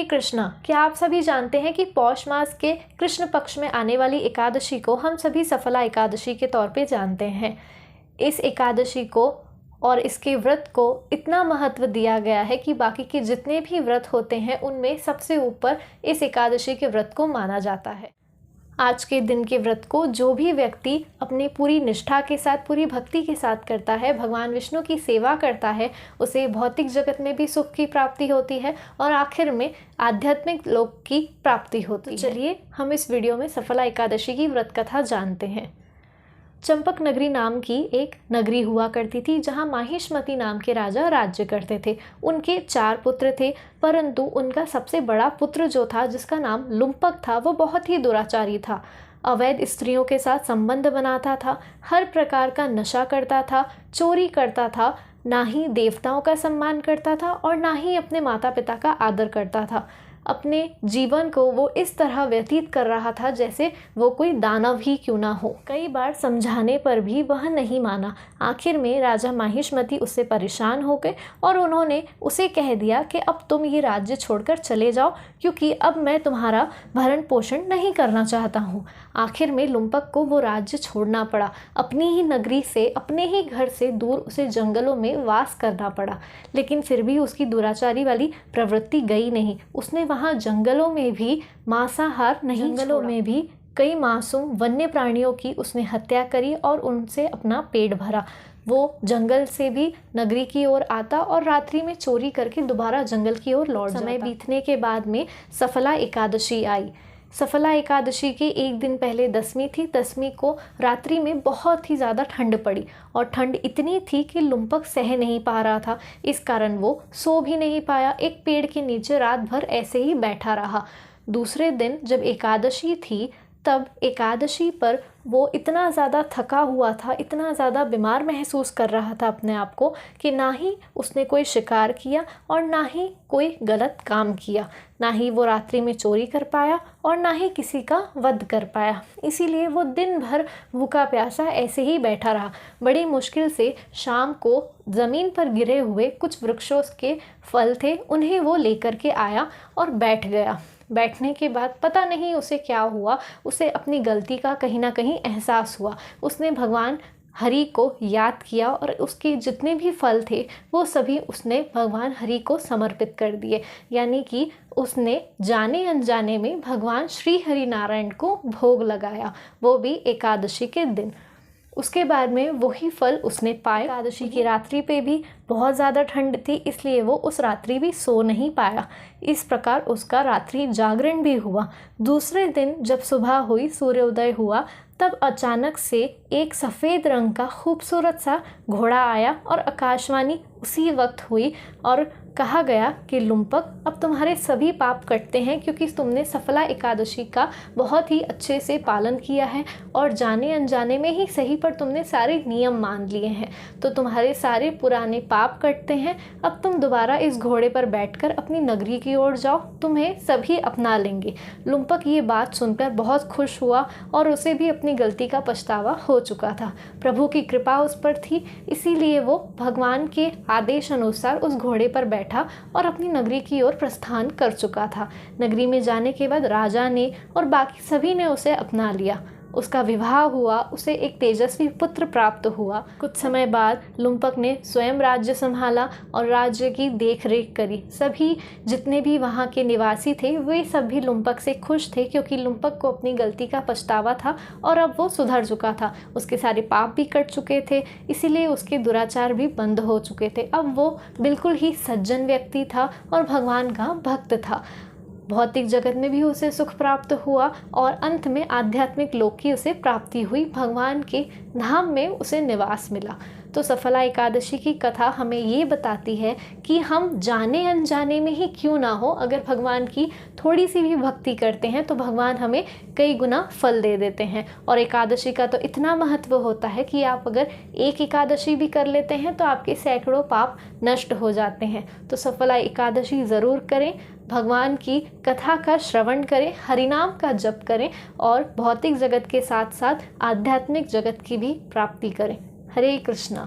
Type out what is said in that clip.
कृष्णा, क्या आप सभी जानते हैं कि पौष मास के कृष्ण पक्ष में आने वाली एकादशी को हम सभी सफला एकादशी के तौर पे जानते हैं। इस एकादशी को और इसके व्रत को इतना महत्व दिया गया है कि बाकी के जितने भी व्रत होते हैं उनमें सबसे ऊपर इस एकादशी के व्रत को माना जाता है। आज के दिन के व्रत को जो भी व्यक्ति अपनी पूरी निष्ठा के साथ, पूरी भक्ति के साथ करता है, भगवान विष्णु की सेवा करता है, उसे भौतिक जगत में भी सुख की प्राप्ति होती है और आखिर में आध्यात्मिक लोक की प्राप्ति होती है। चलिए हम इस वीडियो में सफला एकादशी की व्रत कथा जानते हैं। चंपक नगरी नाम की एक नगरी हुआ करती थी जहां माहिष्मति नाम के राजा राज्य करते थे। उनके 4 पुत्र थे, परंतु उनका सबसे बड़ा पुत्र जो था, जिसका नाम लुम्पक था, वो बहुत ही दुराचारी था। अवैध स्त्रियों के साथ संबंध बनाता था, हर प्रकार का नशा करता था, चोरी करता था, ना ही देवताओं का सम्मान करता था और ना ही अपने माता पिता का आदर करता था। अपने जीवन को वो इस तरह व्यतीत कर रहा था जैसे वो कोई दानव ही क्यों ना हो। कई बार समझाने पर भी वह नहीं माना। आखिर में राजा माहिष्मति उससे परेशान हो गए और उन्होंने उसे कह दिया कि अब तुम ये राज्य छोड़कर चले जाओ, क्योंकि अब मैं तुम्हारा भरण पोषण नहीं करना चाहता हूँ। आखिर में लुम्पक को वो राज्य छोड़ना पड़ा। अपनी ही नगरी से, अपने ही घर से दूर उसे जंगलों में वास करना पड़ा। लेकिन फिर भी उसकी दुराचारी वाली प्रवृत्ति गई नहीं। उसने वहाँ जंगलों में भी मांसाहार नहीं, जंगलों में भी कई मासूम वन्य प्राणियों की उसने हत्या करी और उनसे अपना पेट भरा। वो जंगल से भी नगरी की ओर आता और रात्रि में चोरी करके दोबारा जंगल की ओर लौट जाता। समय बीतने के बाद में सफला एकादशी आई। सफला एकादशी के एक दिन पहले दसवीं थी। दसवीं को रात्रि में बहुत ही ज़्यादा ठंड पड़ी और ठंड इतनी थी कि लुम्पक सह नहीं पा रहा था। इस कारण वो सो भी नहीं पाया। एक पेड़ के नीचे रात भर ऐसे ही बैठा रहा। दूसरे दिन जब एकादशी थी, तब एकादशी पर वो इतना ज़्यादा थका हुआ था, इतना ज़्यादा बीमार महसूस कर रहा था अपने आप को कि ना ही उसने कोई शिकार किया और ना ही कोई गलत काम किया। ना ही वो रात्रि में चोरी कर पाया और ना ही किसी का वध कर पाया। इसीलिए वो दिन भर भूखा प्यासा ऐसे ही बैठा रहा। बड़ी मुश्किल से शाम को ज़मीन पर गिरे हुए कुछ वृक्षों के फल थे, उन्हें वो लेकर के आया और बैठ गया। बैठने के बाद पता नहीं उसे क्या हुआ, उसे अपनी गलती का कहीं ना कहीं एहसास हुआ। उसने भगवान हरि को याद किया और उसके जितने भी फल थे वो सभी उसने भगवान हरि को समर्पित कर दिए। यानी कि उसने जाने अनजाने में भगवान श्री हरि नारायण को भोग लगाया, वो भी एकादशी के दिन। उसके बाद में वही फल उसने पाए। एकादशी की रात्रि पे भी बहुत ज़्यादा ठंड थी, इसलिए वो उस रात्रि भी सो नहीं पाया। इस प्रकार उसका रात्रि जागरण भी हुआ। दूसरे दिन जब सुबह हुई, सूर्योदय हुआ, तब अचानक से एक सफ़ेद रंग का खूबसूरत सा घोड़ा आया और आकाशवाणी उसी वक्त हुई और कहा गया कि लुम्पक, अब तुम्हारे सभी पाप कटते हैं क्योंकि तुमने सफला एकादशी का बहुत ही अच्छे से पालन किया है और जाने अनजाने में ही सही पर तुमने सारे नियम मान लिए हैं, तो तुम्हारे सारे पुराने पाप कटते हैं। अब तुम दोबारा इस घोड़े पर बैठकर अपनी नगरी की ओर जाओ, तुम्हें सभी अपना लेंगे। लुम्पक ये बात सुनकर बहुत खुश हुआ और उसे भी अपनी गलती का पछतावा हो चुका था। प्रभु की कृपा उस पर थी, इसीलिए वो भगवान के आदेश अनुसार उस घोड़े पर बैठा और अपनी नगरी की ओर प्रस्थान कर चुका था। नगरी में जाने के बाद राजा ने और बाकी सभी ने उसे अपना लिया। उसका विवाह हुआ, उसे एक तेजस्वी पुत्र प्राप्त हुआ। कुछ समय बाद लुम्पक ने स्वयं राज्य संभाला और राज्य की देखरेख करी। सभी जितने भी वहाँ के निवासी थे वे सभी लुम्पक से खुश थे, क्योंकि लुम्पक को अपनी गलती का पछतावा था और अब वो सुधर चुका था। उसके सारे पाप भी कट चुके थे, इसीलिए उसके दुराचार भी बंद हो चुके थे। अब वो बिल्कुल ही सज्जन व्यक्ति था और भगवान का भक्त था। भौतिक जगत में भी उसे सुख प्राप्त हुआ और अंत में आध्यात्मिक लोक की उसे प्राप्ति हुई। भगवान के धाम में उसे निवास मिला। तो सफला एकादशी की कथा हमें ये बताती है कि हम जाने अनजाने में ही क्यों ना हो, अगर भगवान की थोड़ी सी भी भक्ति करते हैं तो भगवान हमें कई गुना फल दे देते हैं। और एकादशी का तो इतना महत्व होता है कि आप अगर एक एकादशी भी कर लेते हैं तो आपके सैकड़ों पाप नष्ट हो जाते हैं। तो सफला एकादशी ज़रूर करें, भगवान की कथा का श्रवण करें, हरिनाम का जप करें और भौतिक जगत के साथ साथ आध्यात्मिक जगत की भी प्राप्ति करें। हरे कृष्णा।